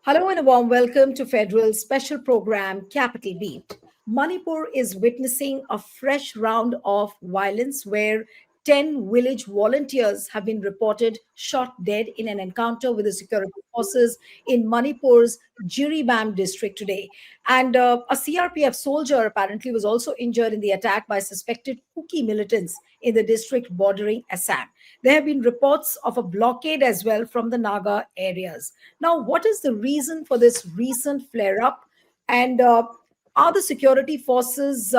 Hello and a warm welcome to Federal's special program, Capital Beat. Manipur is witnessing a fresh round of violence where 10 village volunteers have been reported shot dead in an encounter with the security forces in Manipur's Jiribam district today. And a CRPF soldier apparently was also injured in the attack by suspected Kuki militants in the district bordering Assam. There have been reports of a blockade as well from the Naga areas. Now, what is the reason for this recent flare up? And are the security forces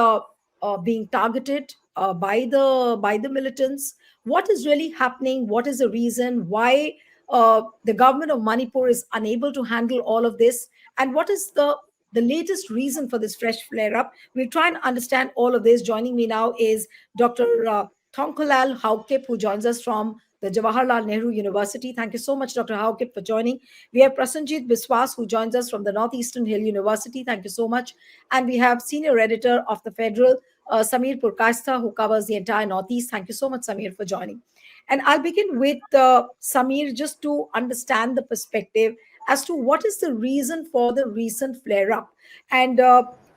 being targeted by the militants? What is really happening? What is the reason why the government of Manipur is unable to handle all of this? And what is the latest reason for this fresh flare up? We'll try and understand all of this. Joining me now is Dr. Thongkolal Haukip, who joins us from the Jawaharlal Nehru University. Thank you so much, Dr. Haukip, for joining. We have Prasanjit Biswas, who joins us from the Northeastern Hill University. Thank you so much. And we have senior editor of the Federal, Samir Purkasta, who covers the entire Northeast. Thank you so much, Samir, for joining. And I'll begin with Samir just to understand the perspective as to what is the reason for the recent flare up. And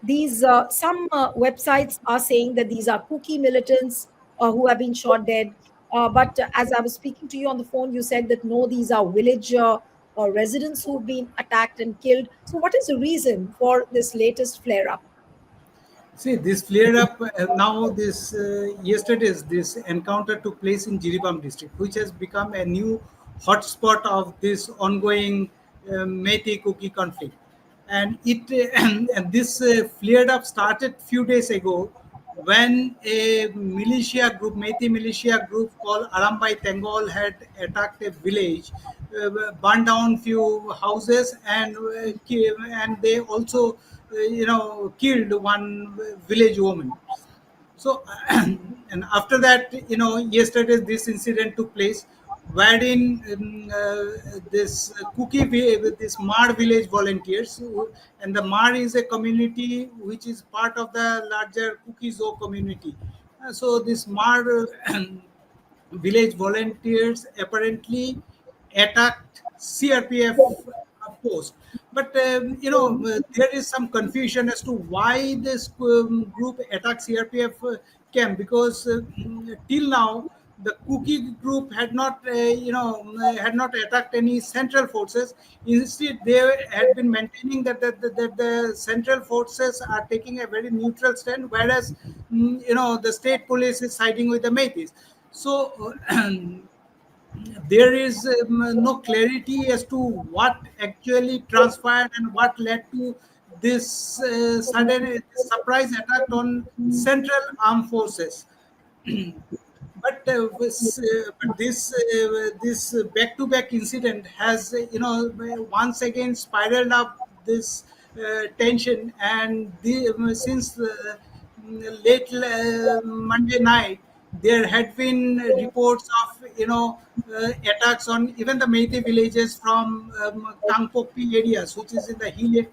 these some websites are saying that these are Kuki militants who have been shot dead. But as I was speaking to you on the phone, you said that no, these are village residents who've been attacked and killed. So, what is the reason for this latest flare up? See, this flared up now. This yesterday's this encounter took place in Jiribam district, which has become a new hotspot of this ongoing Meitei Kuki conflict. And and this flared up started few days ago when a militia group, Meitei militia group called Arambai Tengol had attacked a village, burned down few houses, and they also killed one village woman. So and after that, yesterday this incident took place wherein this with this Mar village volunteers, and the Mar is a community which is part of the larger Kuki Zo community. So this Mar village volunteers apparently attacked CRPF post. But there is some confusion as to why this group attacked CRPF camp, because till now the Kuki group had not attacked any central forces. Instead, they had been maintaining that the central forces are taking a very neutral stand, whereas the state police is siding with the Meiteis. So there is no clarity as to what actually transpired and what led to this sudden surprise attack on central armed forces. But this back-to-back incident has once again spiraled up this tension, and since late Monday night, there had been reports of attacks on even the Meitei villages from Kangpokpi areas, which is in the hill,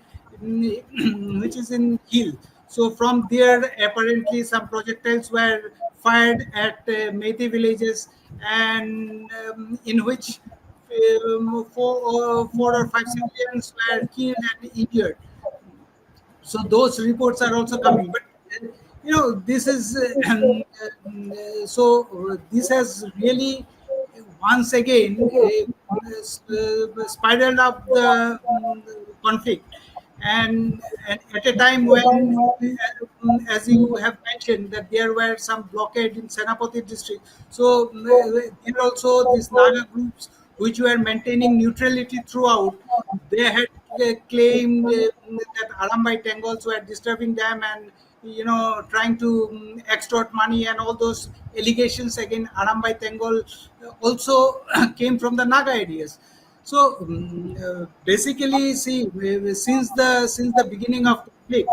which is in hill. So from there, apparently some projectiles were fired at Meitei villages, and in which four or five civilians were killed and injured. So those reports are also coming. But this is this has really once again spiraled up the conflict, and at a time when, as you have mentioned, that there were some blockade in Senapati district. So there also these Naga groups which were maintaining neutrality throughout, they had claimed that Arambai Tengols were disturbing them and trying to extort money, and all those allegations against Arambai Tengol also came from the Naga areas. So basically, see, since the beginning of the conflict,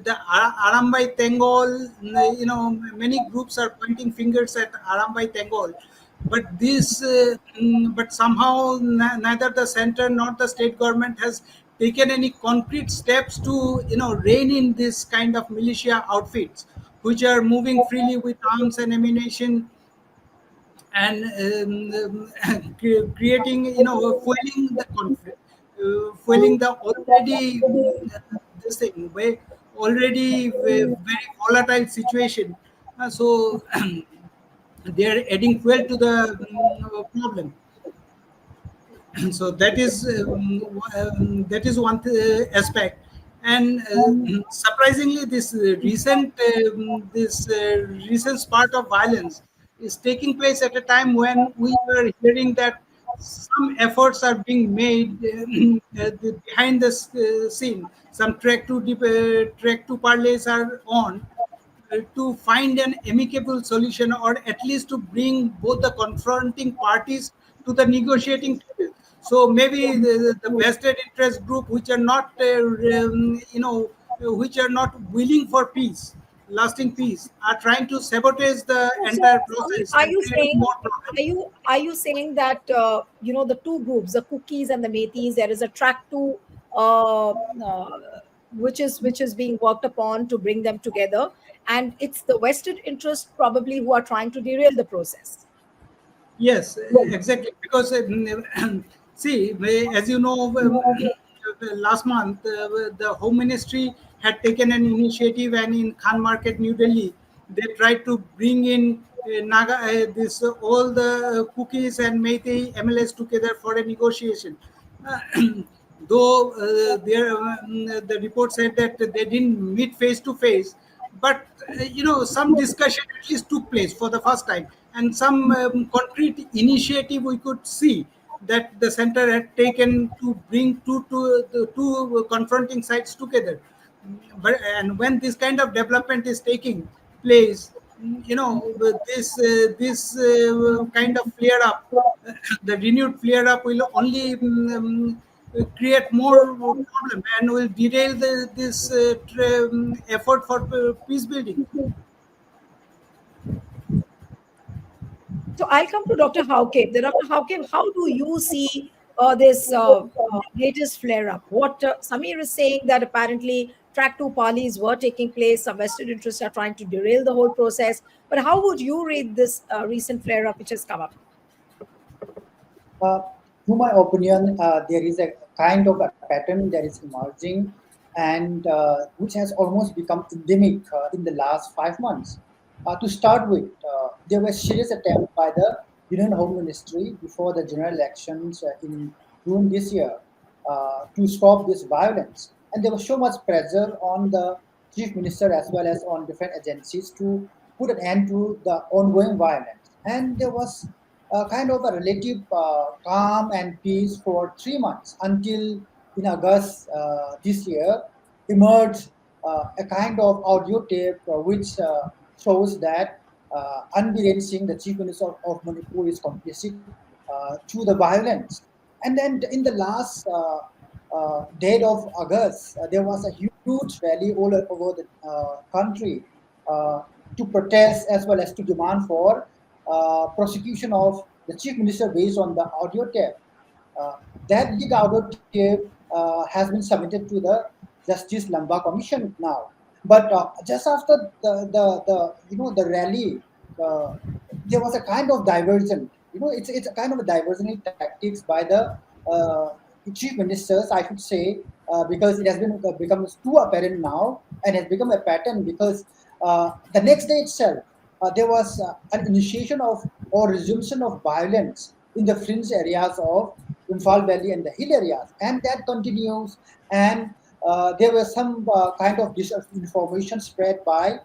the Arambai Tengol, many groups are pointing fingers at Arambai Tengol, but somehow neither the center nor the state government has taken any concrete steps to rein in this kind of militia outfits which are moving freely with arms and ammunition, and creating, fueling the conflict. fueling the already this thing already very volatile situation. So they are adding fuel to the problem. So that is one aspect. And surprisingly, this recent spurt of violence is taking place at a time when we were hearing that some efforts are being made behind the scene. Some track to parlays are on to find an amicable solution, or at least to bring both the confronting parties to the negotiating table. So maybe the vested interest group, which are not which are not willing for peace, lasting peace, are trying to sabotage the So, entire Samir, process and create more problems. are you saying that the two groups, the cookies and the metis, there is a track to which is being worked upon to bring them together, and it's the vested interest probably who are trying to derail the process. Yes, exactly. Because see, as you know, last month the Home Ministry had taken an initiative, and in Khan Market, New Delhi, they tried to bring in Naga, this all the cookies and Meitei MLS together for a negotiation. Uh, though the report said that they didn't meet face to face, but some discussion at least took place for the first time, and some concrete initiative we could see that the center had taken to bring the two confronting sides together. But and when this kind of development is taking place, this kind of flare up, the renewed flare up will only create more problem and will derail this effort for peace building. So I'll come to Dr. Hauke. Dr. Hauke, how do you see this latest flare up? What Samir is saying that apparently track two parleys were taking place, some vested interests are trying to derail the whole process. But how would you read this recent flare up which has come up? Uh, to my opinion, there is a kind of a pattern that is emerging and which has almost become endemic in the last 5 months. To start with, there were serious attempts by the Union Home Ministry before the general elections in June this year to stop this violence. And there was so much pressure on the chief minister as well as on different agencies to put an end to the ongoing violence. And there was kind of a relative calm and peace for 3 months until in August this year emerged a kind of audio tape which shows that Anbiren Singh, the chief minister of Manipur, is complicit to the violence. And then in the last date of August, there was a huge rally all over the country uh, to protest as well as to demand for prosecution of the chief minister based on the audio tape. Uh, that leaked audio tape has been submitted to the Justice Lamba Commission now. But just after the rally, uh, there was a kind of diversion. It's a kind of a diversionary tactics by the uh, chief ministers, I should say, because it has been become too apparent now and has become a pattern because the next day itself there was an initiation of or resumption of violence in the fringe areas of Imphal Valley and the hill areas, and that continues. And there was some kind of disinformation spread by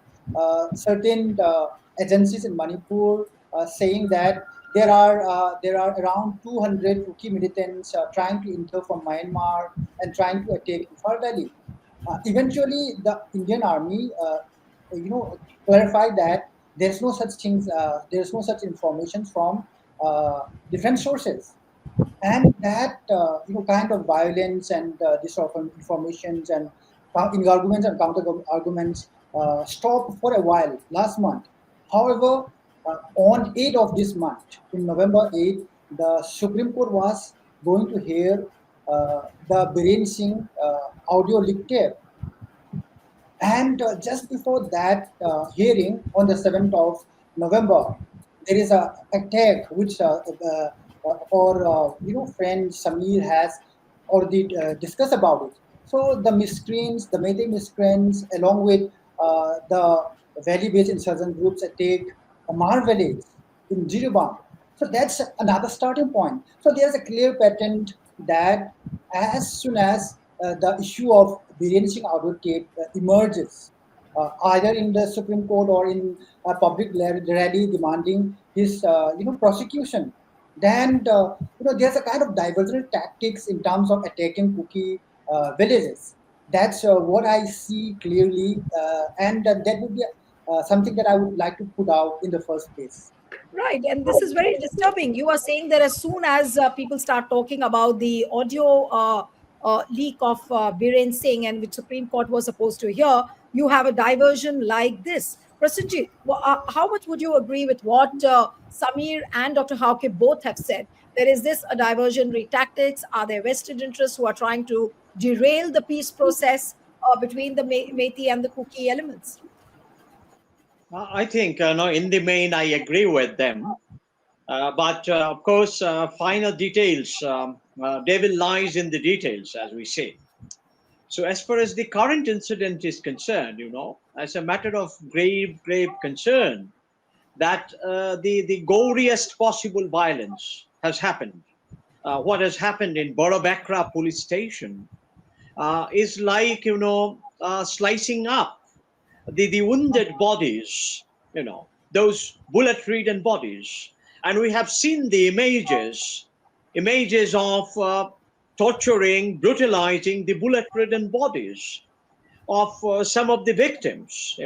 certain agencies in Manipur saying that there are around 200 Kuki militants trying to enter from Myanmar and trying to attack Imphal Valley. Eventually, the Indian Army, clarified that there's no such things, there's no such information from different sources, and that kind of violence and this sort of informations and in arguments and counter arguments stopped for a while last month. However, on 8th of this month, in November 8th, the Supreme Court was going to hear the Biren Singh audio leak tape. And just before that hearing on the 7th of November, there is a tag which our friend Samir has already discussed about it. So the miscreants, the Meitei miscreants, along with the valley-based insurgent groups attack Amar village in Jiribam. So that's another starting point. So there's a clear pattern that as soon as the issue of Birenishing advocate emerges, either in the Supreme Court or in a public rally demanding his prosecution, then there's a kind of diversionary tactics in terms of attacking Kuki villages. That's what I see clearly, and that would be something that I would like to put out in the first place. Right, and this is very disturbing. You are saying that as soon as people start talking about the audio leak of Biren Singh, and which Supreme Court was supposed to hear, you have a diversion like this. Prasenjit, how much would you agree with what Samir and Dr. Hauke both have said? There is this a diversionary tactics. Are there vested interests who are trying to derail the peace process between the Meitei and the Kuki elements? I think, no, in the main, I agree with them. But of course, final details, devil lies in the details, as we say. So as far as the current incident is concerned, as a matter of grave concern, that the goriest possible violence has happened. What has happened in Borobakra police station is like, slicing up the wounded bodies, those bullet-ridden bodies. And we have seen the images of torturing, brutalizing the bullet-ridden bodies of some of the victims,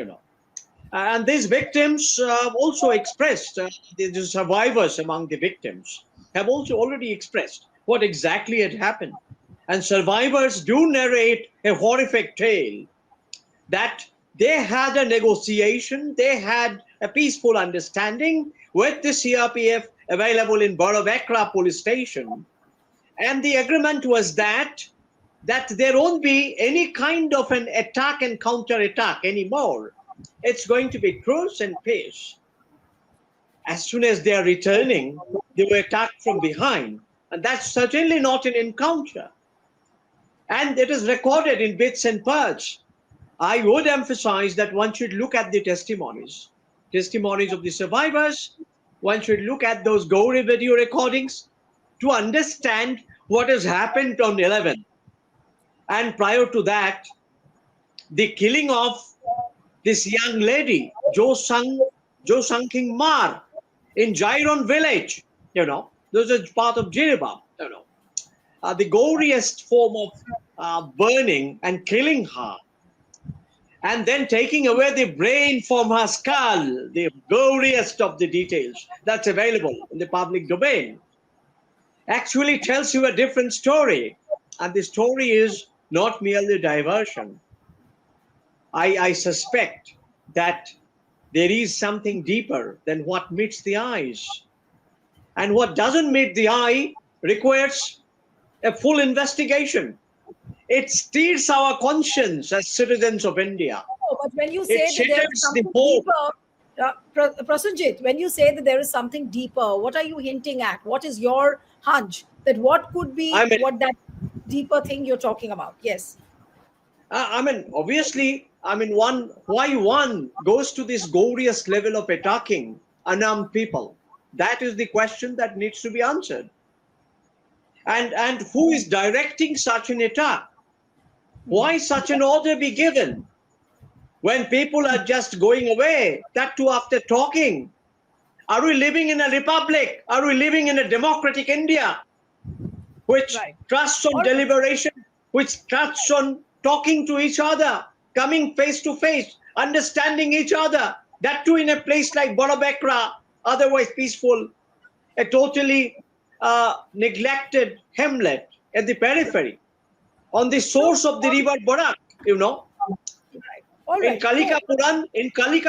And these victims also expressed, the survivors among the victims have also already expressed what exactly had happened. And survivors do narrate a horrific tale that they had a negotiation, they had a peaceful understanding with the CRPF available in Borobakra police station. And the agreement was that there won't be any kind of an attack and counter-attack anymore. It's going to be truce and peace. As soon as they are returning, they were attacked from behind. And that's certainly not an encounter. And it is recorded in bits and parts. I would emphasize that one should look at the testimonies of the survivors. One should look at those gory video recordings to understand what has happened on 11. And prior to that, the killing of this young lady, Jo Sang Mar, in Jairon village, those are part of Jiribam, the goriest form of burning and killing her. And then taking away the brain from her skull, the goriest of the details that's available in the public domain, actually tells you a different story. And the story is not merely diversion. I suspect that there is something deeper than what meets the eyes. And what doesn't meet the eye requires a full investigation. It steers our conscience as citizens of India. Oh, but when you say that there is something deeper, Prasenjit, when you say that there is something deeper, what are you hinting at? What is your hunch that what could be what that deeper thing you're talking about? Yes. Obviously, why one goes to this goriest level of attacking unarmed people? That is the question that needs to be answered. And who is directing such an attack? Why such an order be given when people are just going away, that too after talking? Are we living in a republic? Are we living in a democratic India which trusts on deliberation, which trusts on talking to each other, coming face to face, understanding each other, that too in a place like Borobakra, otherwise peaceful, a totally neglected hamlet at the periphery, on the source of the river Barak, In Kalika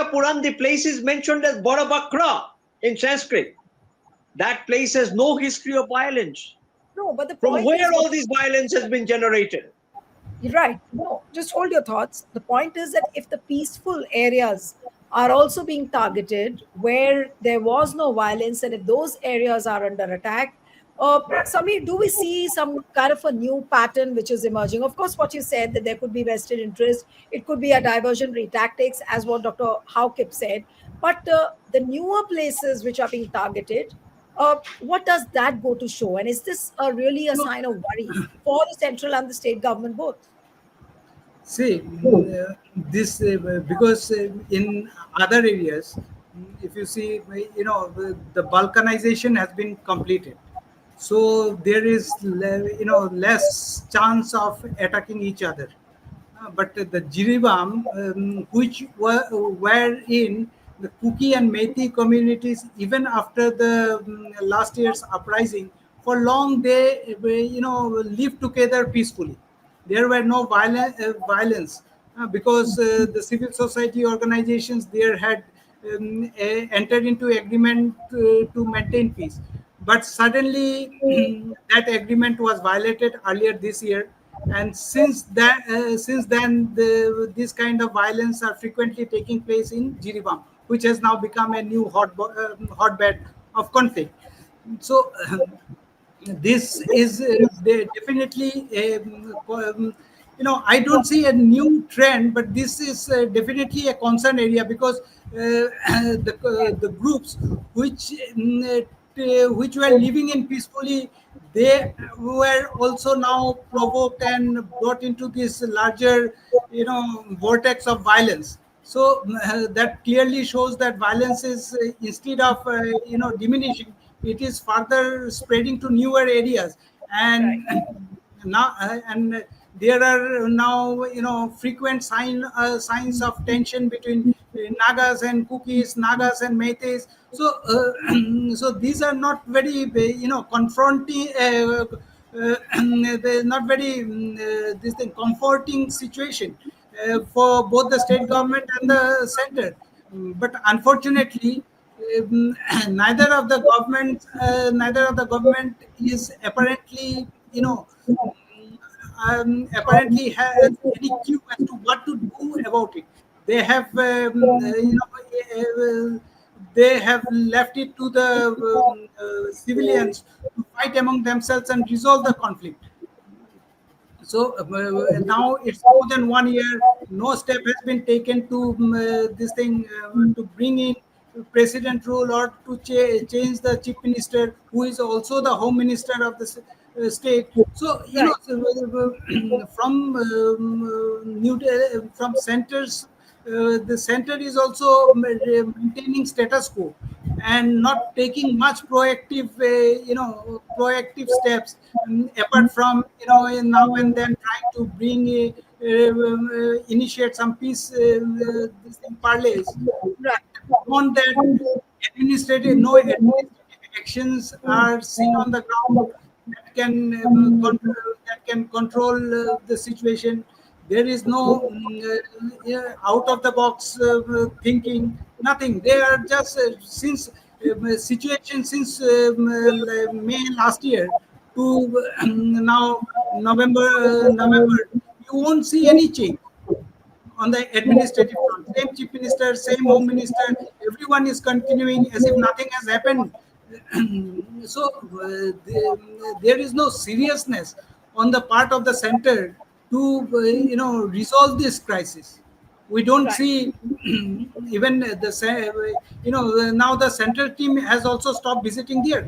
Puran, the place is mentioned as Borobakra in Sanskrit. That place has no history of violence. No, but the From point where is, all this violence has been generated? right. No, just hold your thoughts. The point is that if the peaceful areas are also being targeted where there was no violence, and if those areas are under attack, Samir, do we see some kind of a new pattern which is emerging? Of course, what you said that there could be vested interest, it could be a diversionary tactics, as what Dr. Howkip said. But the newer places which are being targeted, what does that go to show? And is this really a No, sign of worry for the central and the state government both? see, this because in other areas, if you see, the balkanization has been completed, so there is less chance of attacking each other. But the Jiribam, which were in the Kuki and Methi communities, even after the last year's uprising, for long they lived together peacefully. There were no violence because the civil society organizations there had entered into agreement to maintain peace. But suddenly, that agreement was violated earlier this year, and since then, this kind of violence are frequently taking place in Jiribam, which has now become a new hotbed of conflict. So this is definitely I don't see a new trend, but this is definitely a concern area because the groups which were living in peacefully, they were also now provoked and brought into this larger vortex of violence. So that clearly shows that violence is instead of diminishing, it is further spreading to newer areas. Right, And now there are now frequent signs of tension between Nagas and Cookies, Nagas and Meiteis. So so these are not very confronting, they're not very this thing comforting situation for both the state government and the center. But unfortunately, um, neither of the government is apparently apparently has any clue as to what to do about it. They have they have left it to the civilians to fight among themselves and resolve the conflict. So now it's more than 1 year. No step has been taken to this thing to bring in president rule or to change the chief minister, who is also the home minister of the state. So right, from from centers, the center is also maintaining status quo and not taking much proactive proactive steps, apart from now and then trying to bring initiate some peace this thing parlays. right, On that, no administrative actions are seen on the ground that can control the situation. There is no out of the box thinking. Nothing. They are just since situation since May last year to now November. You won't see any change on the administrative front. Same chief minister, same home minister, everyone is continuing as if nothing has happened. So there is no seriousness on the part of the center to resolve this crisis. We don't right, see even now the central team has also stopped visiting there.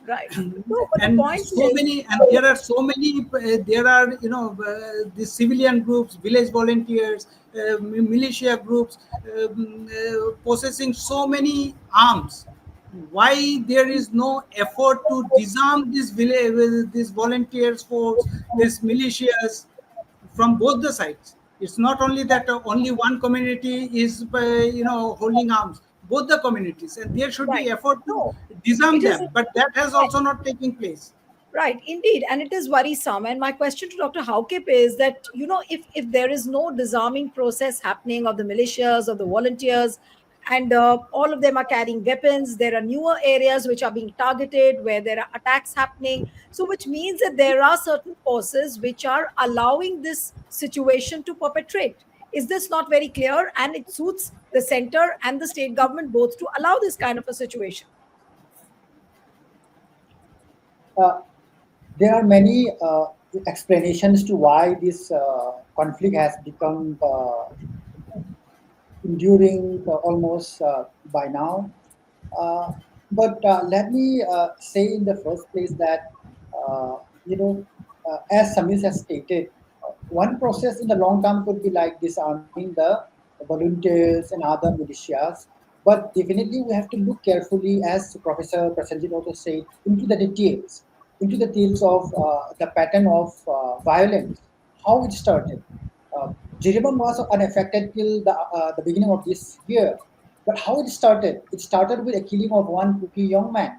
right. No, but the And point so is, many, and there are so many there are the civilian groups, village volunteers, militia groups possessing so many arms. Why there is no effort to disarm this village, these volunteers force, these militias from both the sides? It's not only that only one community is holding arms, both the communities, and there should right. be effort to No, disarm it is. them, but that has Right. also not taken place. Right, indeed, and it is worrisome. And my question to Dr. Haukip is that if there is no disarming process happening of the militias or the volunteers, and all of them are carrying weapons, there are newer areas which are being targeted where there are attacks happening. So, which means that there are certain forces which are allowing this situation to perpetrate. Is this not very clear? And it suits the center and the state government both to allow this kind of a situation. Uh, there are many explanations to why this conflict has become enduring almost by now. Uh, but let me say in the first place that, uh, you know, as Samir has stated, one process in the long term could be like disarming the volunteers and other militias. But definitely we have to look carefully, as Professor Prasenjit also said, into the details of the pattern of violence, how it started. Uh, Jeroboam was unaffected till the beginning of this year. But how it started? It started with a killing of one Kuki young man.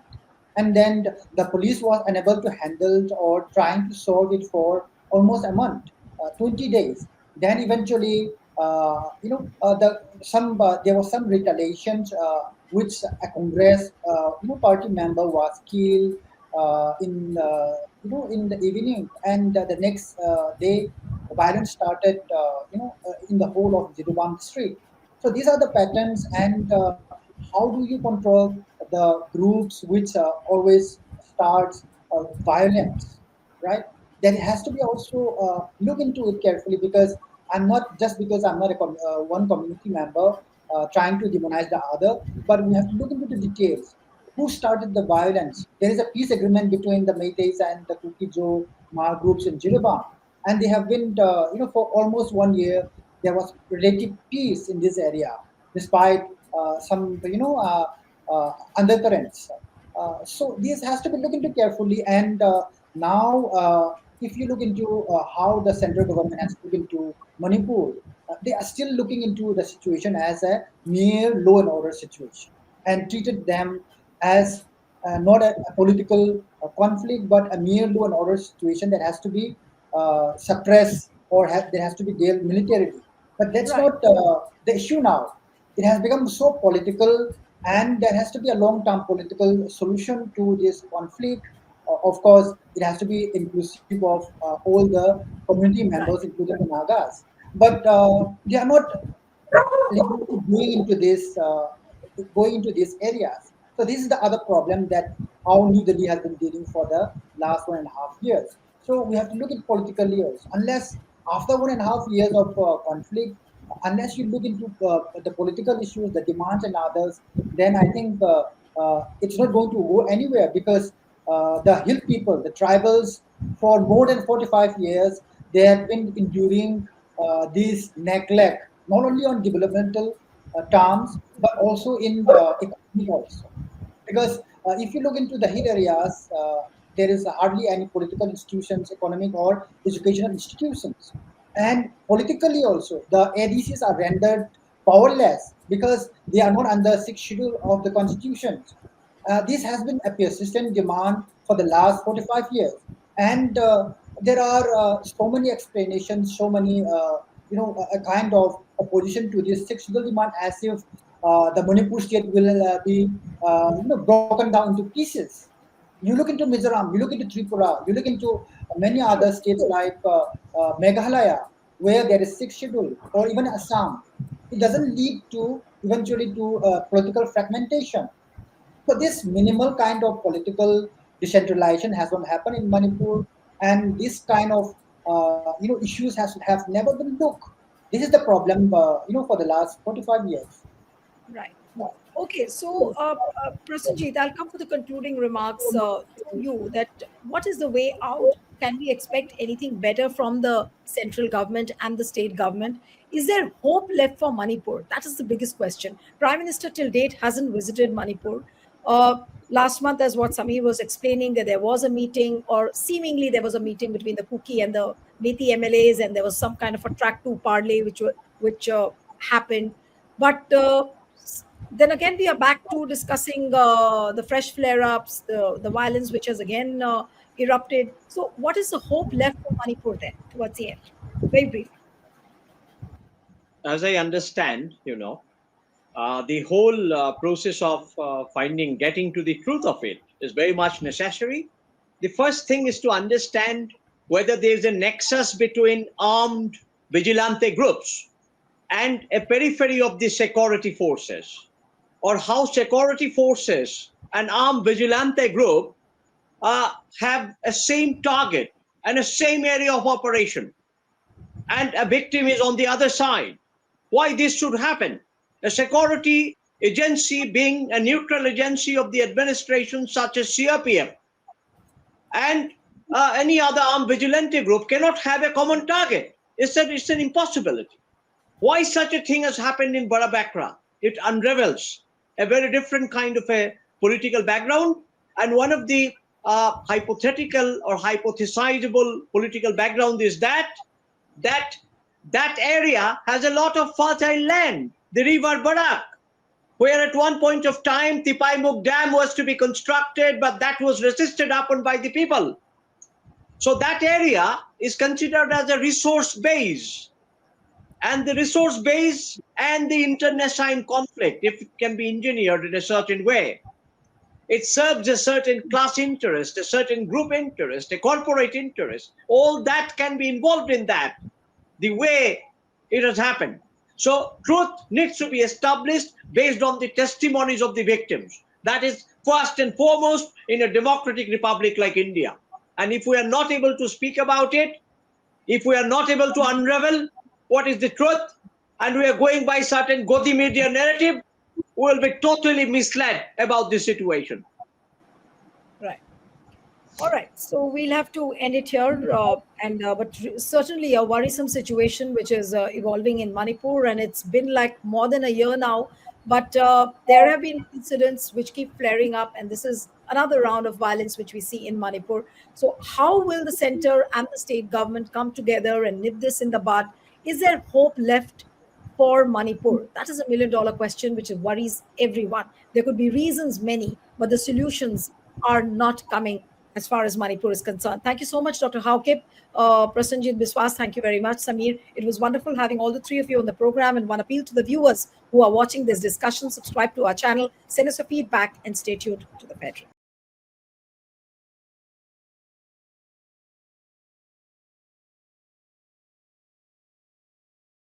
And then the police was unable to handle it or trying to solve it for almost a month, 20 days. Then eventually, there was some retaliations, which a Congress, party member was killed in the evening, and the next day, violence started, in the whole of Jirubam district. So these are the patterns, and how do you control the groups which always starts violence, right? There has to be also look into it carefully, because I'm not just because I'm not one community member trying to demonize the other, but we have to look into the details. Who started the violence? There is a peace agreement between the Meiteis and the Kukijo Ma groups in Jiribam, and they have been, for almost 1 year. There was relative peace in this area, despite some, undercurrents. So this has to be looked into carefully. And now, if you look into how the central government has looked into Manipur, they are still looking into the situation as a mere law and order situation, and treated them as not a political conflict, but a mere law and order situation that has to be suppressed, or there has to be dealt militarily. But that's Right. not the issue now. It has become so political, and there has to be a long-term political solution to this conflict. Of course, it has to be inclusive of all the community members, Right. including the Nagas. But they are not literally going into these areas. So this is the other problem that how New Delhi has been dealing for the last 1.5 years. So we have to look at political layers. Unless after 1.5 years of conflict, unless you look into the political issues, the demands and others, then I think it's not going to go anywhere, because the hill people, the tribals, for more than 45 years, they have been enduring this neglect, not only on developmental terms, but also in economic also. Because if you look into the hill areas, there is hardly any political institutions, economic or educational institutions. And politically also, the ADCs are rendered powerless because they are not under sixth schedule of the constitution. This has been a persistent demand for the last 45 years. And there are so many explanations, so many, a kind of opposition to this sexual demand, as if the Manipur state will be, broken down into pieces. You look into Mizoram, you look into Tripura, you look into many True. other states like Meghalaya, where there is sixth schedule, or even Assam. It doesn't lead to eventually to political fragmentation. So this minimal kind of political decentralization has not happened in Manipur, and this kind of issues have never been looked. This is the problem, for the last 45 years. Right. Okay, so Prasenjit, I'll come for the concluding remarks to you. That what is the way out? Can we expect anything better from the central government and the state government? Is there hope left for Manipur? That is the biggest question. Prime Minister till date hasn't visited Manipur. Last month, as what Samir was explaining, that there was a meeting, or seemingly there was a meeting between the Kuki and the Methi MLAs, and there was some kind of a track two parley which happened. But then again, we are back to discussing the fresh flare-ups, the violence which has again erupted. So, what is the hope left for Manipur then towards the end? Very briefly. As I understand, the whole process of getting to the truth of it is very much necessary. The first thing is to understand whether there is a nexus between armed vigilante groups and a periphery of the security forces, or how security forces and armed vigilante group have a same target and a same area of operation, and a victim is on the other side. Why this should happen? A security agency being a neutral agency of the administration such as CRPF and any other armed vigilante group cannot have a common target. It's an impossibility. Why such a thing has happened in Barabakra? It unravels a very different kind of a political background, and one of the hypothetical or hypothesizable political background is that that area has a lot of fertile land, the river Barak, where at one point of time Tipaimuk Dam was to be constructed, but that was resisted upon by the people. So that area is considered as a resource base. And the resource base and the internecine conflict, if it can be engineered in a certain way, it serves a certain class interest, a certain group interest, a corporate interest. All that can be involved in that, the way it has happened. So truth needs to be established based on the testimonies of the victims. That is first and foremost in a democratic republic like India. And if we are not able to speak about it, if we are not able to unravel what is the truth, and we are going by certain Godi media narrative, we will be totally misled about this situation. Right. All right, so we'll have to end it here, certainly a worrisome situation which is evolving in Manipur, and it's been like more than a year now. But there have been incidents which keep flaring up, and this is another round of violence which we see in Manipur. So, how will the center and the state government come together and nip this in the bud? Is there hope left for Manipur? That is $1 million question which worries everyone. There could be reasons many, but the solutions are not coming as far as Manipur is concerned. Thank you so much, Dr. Haukip, Prasenjit Biswas. Thank you very much, Samir. It was wonderful having all the three of you on the program. And one appeal to the viewers who are watching this discussion: subscribe to our channel, send us your feedback, and stay tuned to the Federal.